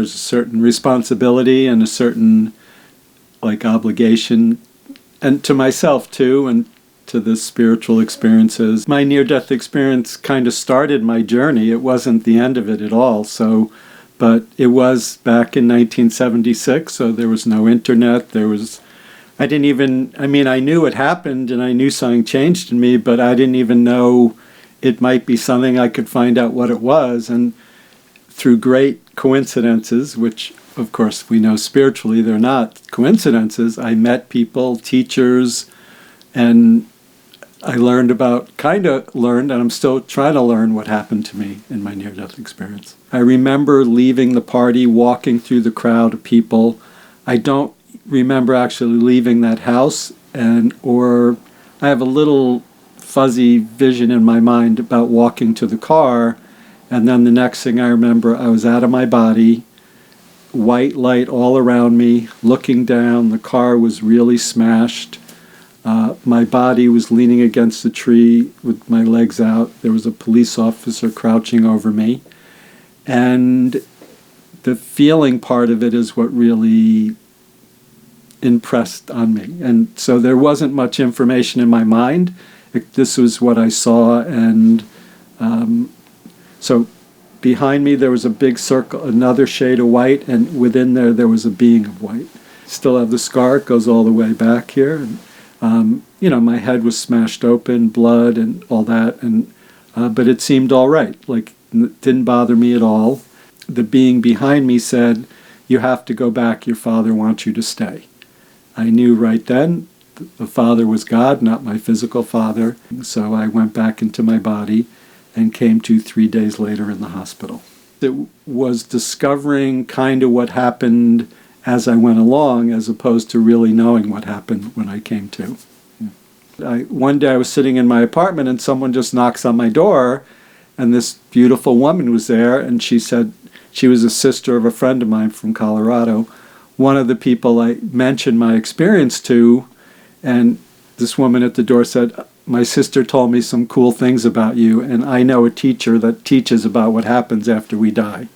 there's a certain responsibility and a certain like obligation, and to myself too, and to the spiritual experiences. My near-death experience kind of started my journey. It wasn't the end of it at all. So, but it was back in 1976, so there was no internet. I knew it happened and I knew something changed in me, but I didn't even know it might be something I could find out what it was. And through great coincidences, which of course we know spiritually they're not coincidences, I met people, teachers, and I learned, and I'm still trying to learn what happened to me in my near-death experience. I remember leaving the party, walking through the crowd of people. I don't remember actually leaving that house, or I have a little fuzzy vision in my mind about walking to the car, and then the next thing I remember, I was out of my body, white light all around me, looking down. The car was really smashed. My body was leaning against the tree with my legs out. There was a police officer crouching over me. And the feeling part of it is what really impressed on me. And so there wasn't much information in my mind. This was what I saw. And so behind me there was a big circle, another shade of white, and within there was a being of white. Still have the scar. It goes all the way back here. And, my head was smashed open, blood and all that, but it seemed all right. Like, it didn't bother me at all. The being behind me said, "You have to go back. Your father wants you to stay." I knew right then the father was God, not my physical father. So I went back into my body and came to 3 days later in the hospital. It was discovering kind of what happened as I went along, as opposed to really knowing what happened when I came to. One day I was sitting in my apartment and someone just knocks on my door, and this beautiful woman was there, and she said she was a sister of a friend of mine from Colorado, one of the people I mentioned my experience to, and this woman at the door said, "My sister told me some cool things about you, and I know a teacher that teaches about what happens after we die,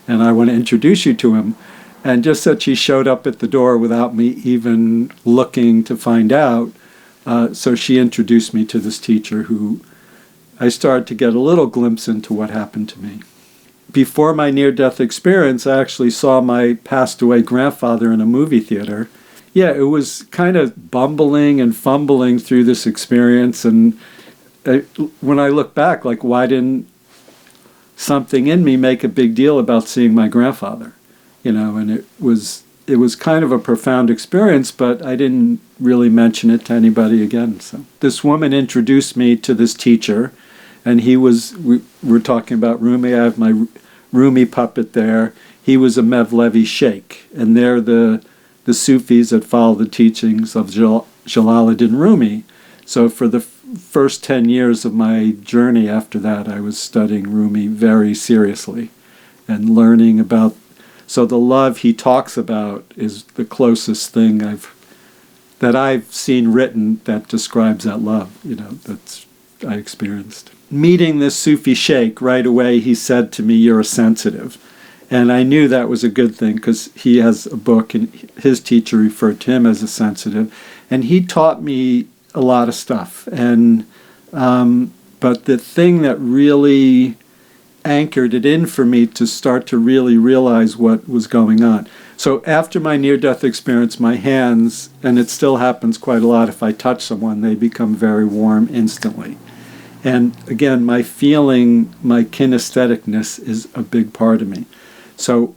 and I want to introduce you to him." And just that she showed up at the door without me even looking to find out. So she introduced me to this teacher who I started to get a little glimpse into what happened to me. Before my near-death experience, I actually saw my passed-away grandfather in a movie theater. Yeah, it was kind of bumbling and fumbling through this experience. And when I look back, like, why didn't something in me make a big deal about seeing my grandfather? And it was kind of a profound experience, but I didn't really mention it to anybody again. So this woman introduced me to this teacher, and we're talking about Rumi. I have my Rumi puppet there. He was a Mevlevi sheikh, and they're the Sufis that follow the teachings of Jalaluddin Rumi. So for the first 10 years of my journey after that, I was studying Rumi very seriously and learning about. So the love he talks about is the closest thing that I've seen written that describes that love, that's I experienced. Meeting this Sufi sheikh, right away he said to me, "You're a sensitive." And I knew that was a good thing because he has a book and his teacher referred to him as a sensitive. And he taught me a lot of stuff. And but the thing that really anchored it in for me to start to really realize what was going on. So after my near-death experience, my hands, and it still happens quite a lot, if I touch someone, they become very warm instantly. And again, my feeling, my kinestheticness is a big part of me. So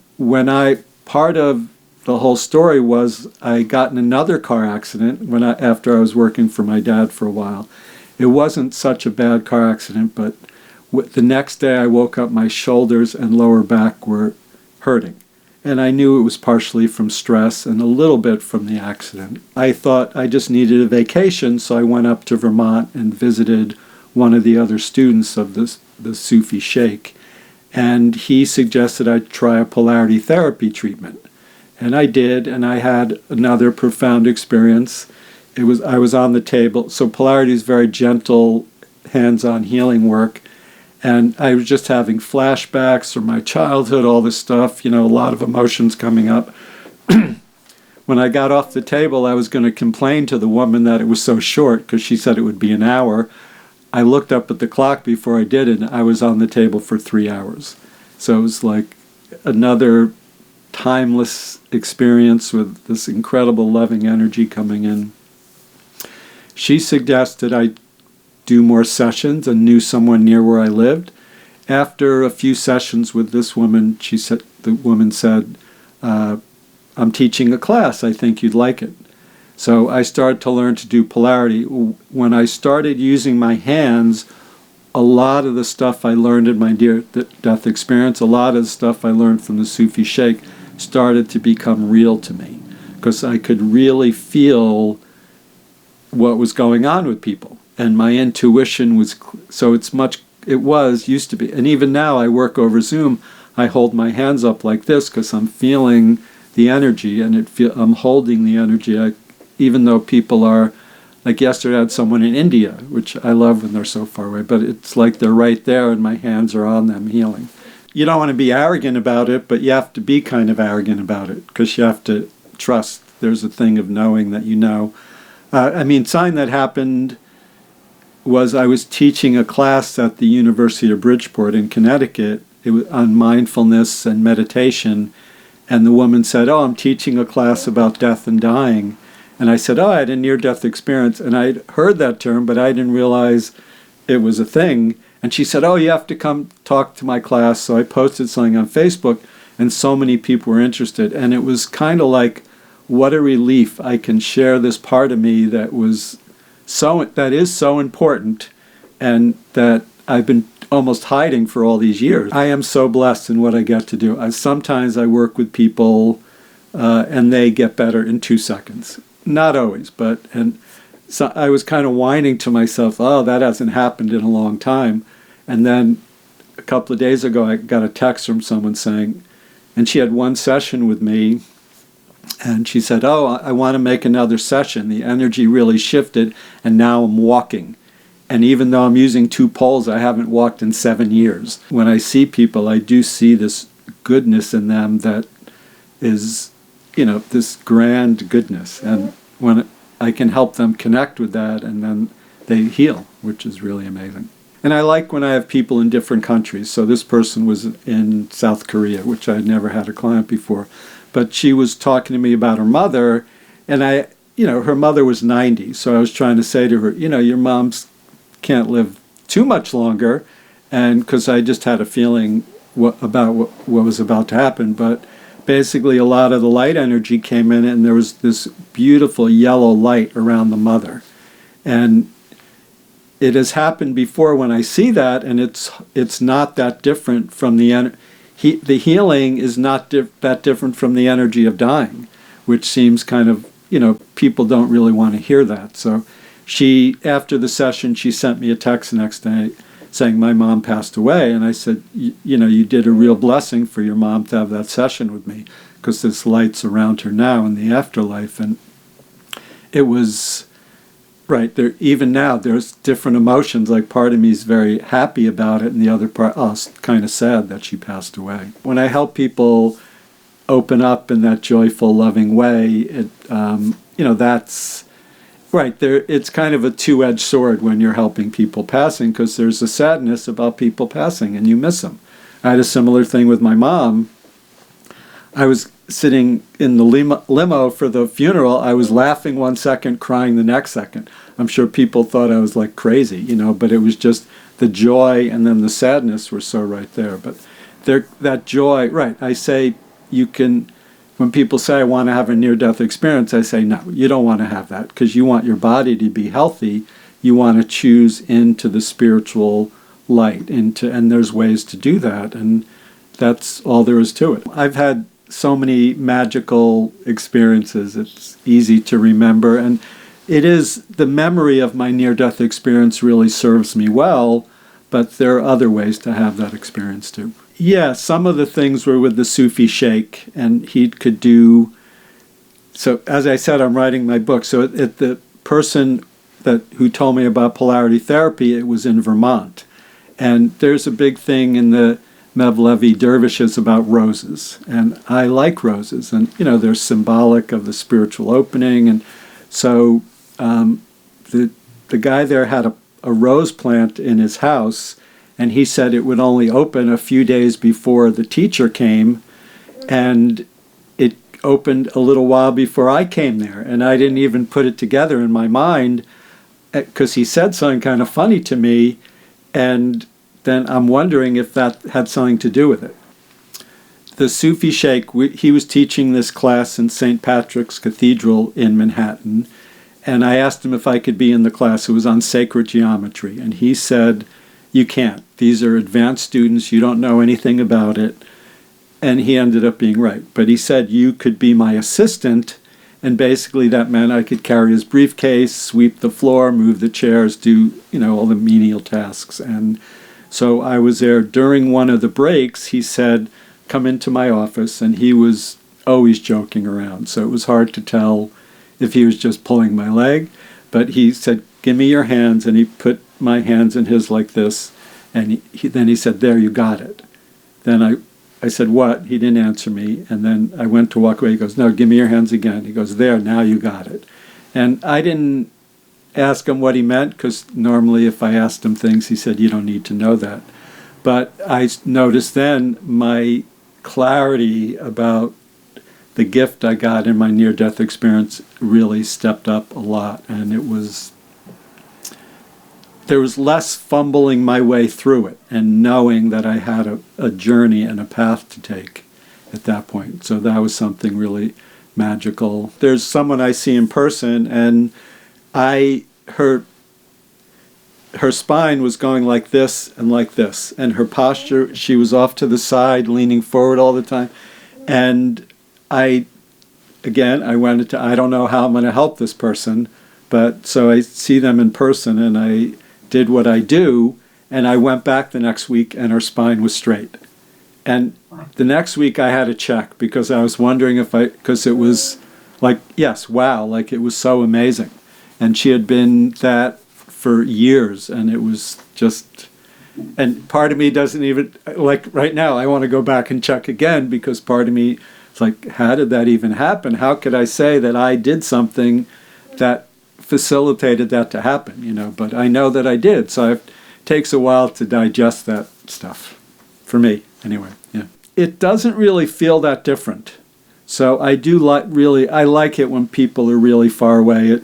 part of the whole story was I got in another car accident after I was working for my dad for a while. It wasn't such a bad car accident, but the next day I woke up, my shoulders and lower back were hurting. And I knew it was partially from stress and a little bit from the accident. I thought I just needed a vacation, so I went up to Vermont and visited one of the other students of the Sufi sheikh. And he suggested I try a polarity therapy treatment. And I did, and I had another profound experience. I was on the table. So polarity is very gentle, hands-on healing work. And I was just having flashbacks from my childhood, all this stuff, a lot of emotions coming up. When I got off the table, I was going to complain to the woman that it was so short because she said it would be an hour. I looked up at the clock before I did it, and I was on the table for 3 hours. So it was like another timeless experience with this incredible loving energy coming in. She suggested I do more sessions and knew someone near where I lived. After a few sessions with this woman, the woman said, I'm teaching a class. I think you'd like it. So I started to learn to do polarity. When I started using my hands, a lot of the stuff I learned in my near-death experience, a lot of the stuff I learned from the Sufi sheikh started to become real to me because I could really feel what was going on with people. And my intuition was, used to be. And even now I work over Zoom, I hold my hands up like this because I'm feeling the energy and I'm holding the energy. Even though people are, like yesterday I had someone in India, which I love when they're so far away, but it's like they're right there and my hands are on them healing. You don't want to be arrogant about it, but you have to be kind of arrogant about it because you have to trust. There's a thing of knowing that you know. Something that happened was I was teaching a class at the University of Bridgeport in Connecticut. It was on mindfulness and meditation. And the woman said, I'm teaching a class about death and dying. And I said, I had a near-death experience. And I'd heard that term, but I didn't realize it was a thing. And she said, you have to come talk to my class. So I posted something on Facebook, and so many people were interested. And it was kind of like, what a relief. I can share this part of me that is so important and that I've been almost hiding for all these years. I am so blessed in what I get to do. Sometimes I work with people and they get better in 2 seconds. Not always, and so I was kind of whining to myself, that hasn't happened in a long time. And then a couple of days ago, I got a text from someone saying, and she had one session with me, and she said, I want to make another session. The energy really shifted, and now I'm walking. And even though I'm using 2 poles, I haven't walked in 7 years. When I see people, I do see this goodness in them that is, this grand goodness. And when I can help them connect with that, and then they heal, which is really amazing. And I like when I have people in different countries. So this person was in South Korea, which I had never had a client before. But she was talking to me about her mother, and her mother was 90. So I was trying to say to her, your mom's can't live too much longer, and because I just had a feeling about what was about to happen. But basically a lot of the light energy came in, and there was this beautiful yellow light around the mother. And it has happened before when I see that, and it's not that different from the healing is not that different from the energy of dying, which seems kind of, people don't really want to hear that. So after the session, she sent me a text the next day saying my mom passed away. And I said, you did a real blessing for your mom to have that session with me, because this light's around her now in the afterlife. And it was, right, there. Even now, there's different emotions. Like part of me is very happy about it, and the other part, kind of sad that she passed away. When I help people open up in that joyful, loving way, that's right. It's kind of a two-edged sword when you're helping people passing, because there's a sadness about people passing, and you miss them. I had a similar thing with my mom. I was sitting in the limo for the funeral. I was laughing 1 second, crying the next second. I'm sure people thought I was like crazy, but it was just the joy and then the sadness were so right there. But that joy, right, I say when people say I want to have a near-death experience, I say, no, you don't want to have that, because you want your body to be healthy. You want to choose into the spiritual light, and there's ways to do that, and that's all there is to it. I've had so many magical experiences. It's easy to remember, and it is the memory of my near-death experience really serves me well, but there are other ways to have that experience too. Yeah, some of the things were with the Sufi sheikh, and he could do. So as I said, I'm writing my book. So the person who told me about polarity therapy, it was in Vermont. And there's a big thing in the Mevlevi dervishes about roses. And I like roses. And, they're symbolic of the spiritual opening. And so the guy there had a rose plant in his house, and he said it would only open a few days before the teacher came, and it opened a little while before I came there, and I didn't even put it together in my mind because he said something kind of funny to me, and then I'm wondering if that had something to do with it. The Sufi sheikh, he was teaching this class in St. Patrick's Cathedral in Manhattan, and I asked him if I could be in the class. It was on sacred geometry, and he said, "You can't. These are advanced students. You don't know anything about it." And he ended up being right. But he said, "You could be my assistant," and basically that meant I could carry his briefcase, sweep the floor, move the chairs, do, all the menial tasks. And so I was there. During one of the breaks, he said, "Come into my office," and he was always joking around. So it was hard to tell if he was just pulling my leg. But he said, "Give me your hands," and he put my hands in his like this, and then he said, "There, you got it." Then I said, "What?" He didn't answer me, and then I went to walk away. He goes, "No, give me your hands again." He goes, "There, now you got it." And I didn't ask him what he meant, because normally if I asked him things, he said, "You don't need to know that." But I noticed then my clarity about the gift I got in my near-death experience really stepped up a lot, and there was less fumbling my way through it and knowing that I had a journey and a path to take at that point. So that was something really magical. There's someone I see in person, and her spine was going like this, and her posture, she was off to the side, leaning forward all the time. And I went into, I don't know how I'm going to help this person, but so I see them in person, and I did what I do, and I went back the next week, and her spine was straight. And the next week I had to check, because I was wondering because it was like, yes, wow, like it was so amazing. And she had been that for years, and it was just, and part of me doesn't even, like right now, I want to go back and check again, because part of me, it's like, how did that even happen? How could I say that I did something that facilitated that to happen, but I know that I did. So it takes a while to digest that stuff, for me, anyway. Yeah, it doesn't really feel that different. So I do I like it when people are really far away.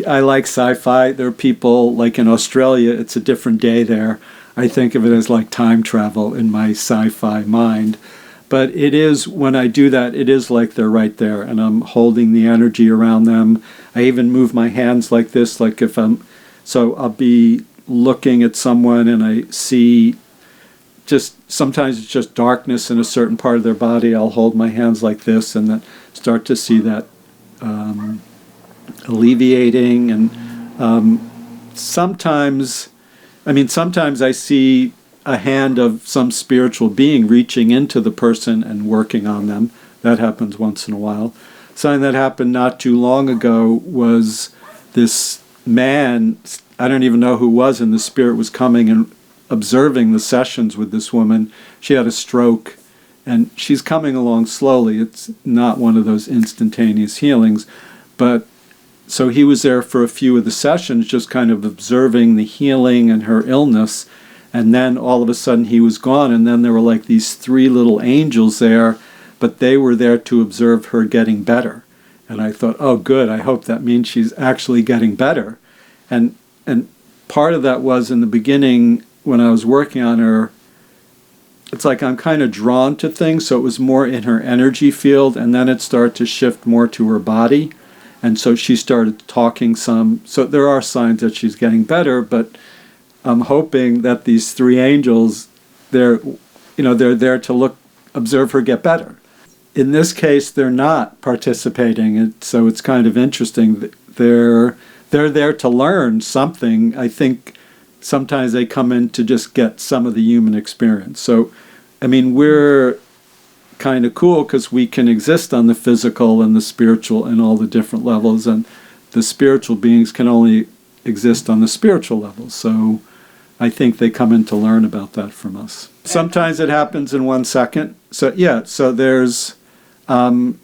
I like sci-fi. There are people, like in Australia, it's a different day there. I think of it as like time travel in my sci-fi mind. But it is, when I do that, it is like they're right there, and I'm holding the energy around them. I even move my hands like this, like so I'll be looking at someone and I see sometimes it's just darkness in a certain part of their body. I'll hold my hands like this and then start to see that alleviating. And sometimes I see a hand of some spiritual being reaching into the person and working on them. That happens once in a while. Something that happened not too long ago was this man, I don't even know who it was, and the spirit was coming and observing the sessions with this woman. She had a stroke, and she's coming along slowly. It's not one of those instantaneous healings, but so he was there for a few of the sessions, just kind of observing the healing and her illness. And then all of a sudden he was gone, and then there were like these 3 little angels there, but they were there to observe her getting better. And I thought, oh good, I hope that means she's actually getting better. And part of that was in the beginning when I was working on her, it's like I'm kind of drawn to things, so it was more in her energy field, and then it started to shift more to her body. And so she started talking some, so there are signs that she's getting better, but I'm hoping that these 3 angels, they're there to observe her get better. In this case, they're not participating, so it's kind of interesting. They're there to learn something. I think sometimes they come in to just get some of the human experience. So, we're kind of cool because we can exist on the physical and the spiritual and all the different levels, and the spiritual beings can only exist on the spiritual level. So I think they come in to learn about that from us. Sometimes it happens in 1 second. So yeah, so there's, yeah,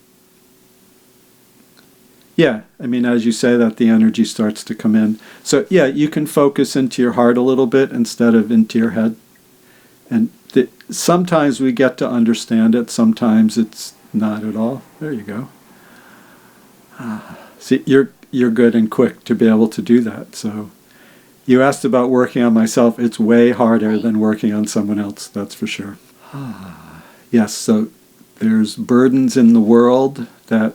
I mean, as you say that, the energy starts to come in. So yeah, you can focus into your heart a little bit instead of into your head. And sometimes we get to understand it, sometimes it's not at all. There you go. See, you're good and quick to be able to do that. So you asked about working on myself. It's way harder than working on someone else, that's for sure. Yes, so there's burdens in the world that,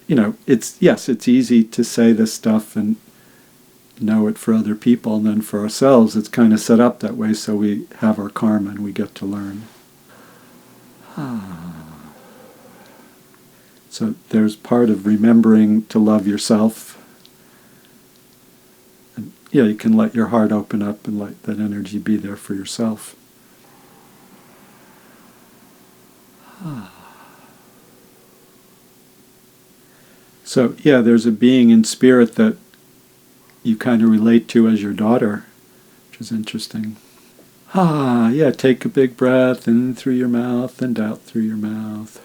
you know, it's easy to say this stuff and know it for other people, and then for ourselves it's kind of set up that way so we have our karma and we get to learn. So there's part of remembering to love yourself. And yeah, you can let your heart open up and let that energy be there for yourself. So yeah, there's a being in spirit that you kind of relate to as your daughter, which is interesting. Yeah, take a big breath in through your mouth and out through your mouth.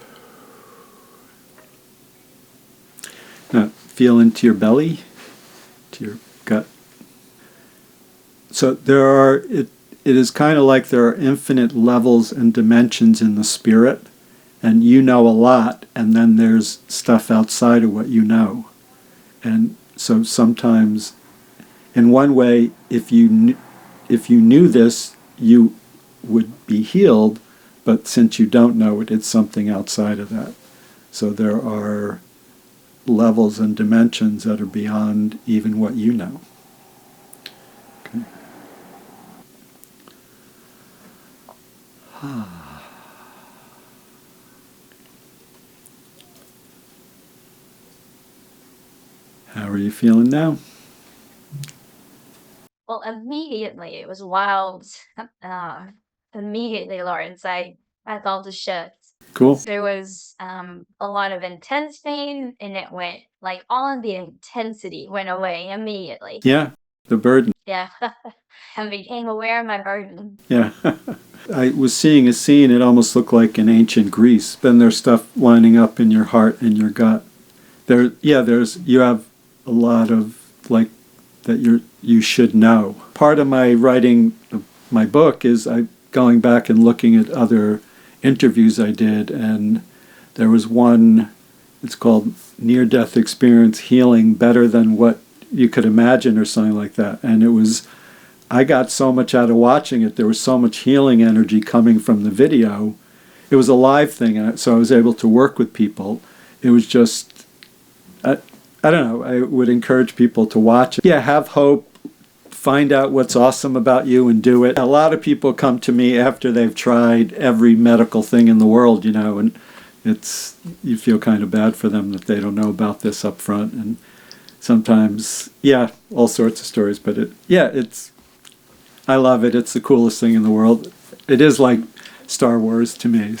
Now, feel into your belly, to your gut. So it is kind of like there are infinite levels and dimensions in the spirit, and you know a lot, and then there's stuff outside of what you know. And so sometimes, in one way, if you knew this, you would be healed, but since you don't know it, it's something outside of that. So there are levels and dimensions that are beyond even what you know. Okay. How are you feeling now? Well, immediately it was wild. Uh, Immediately, Lawrence, I felt a shift. Cool. There was a lot of intense pain, and it went like all of the intensity went away immediately. Yeah, the burden. Yeah, I became aware of my burden. Yeah. I was seeing a scene, it almost looked like in ancient Greece. Then there's stuff lining up in your heart and your gut. You have a lot of, like, that you should know. Part of my writing of my book is going back and looking at other interviews I did, and there was one, it's called Near-Death Experience Healing Better Than What You Could Imagine, or something like that. And I got so much out of watching it. There was so much healing energy coming from the video. It was a live thing, and so I was able to work with people. It was just, I don't know, I would encourage people to watch it. Yeah, have hope, find out what's awesome about you and do it. A lot of people come to me after they've tried every medical thing in the world, you know, and you feel kind of bad for them that they don't know about this up front. And sometimes, yeah, all sorts of stories, but I love it. It's the coolest thing in the world. It is like Star Wars to me.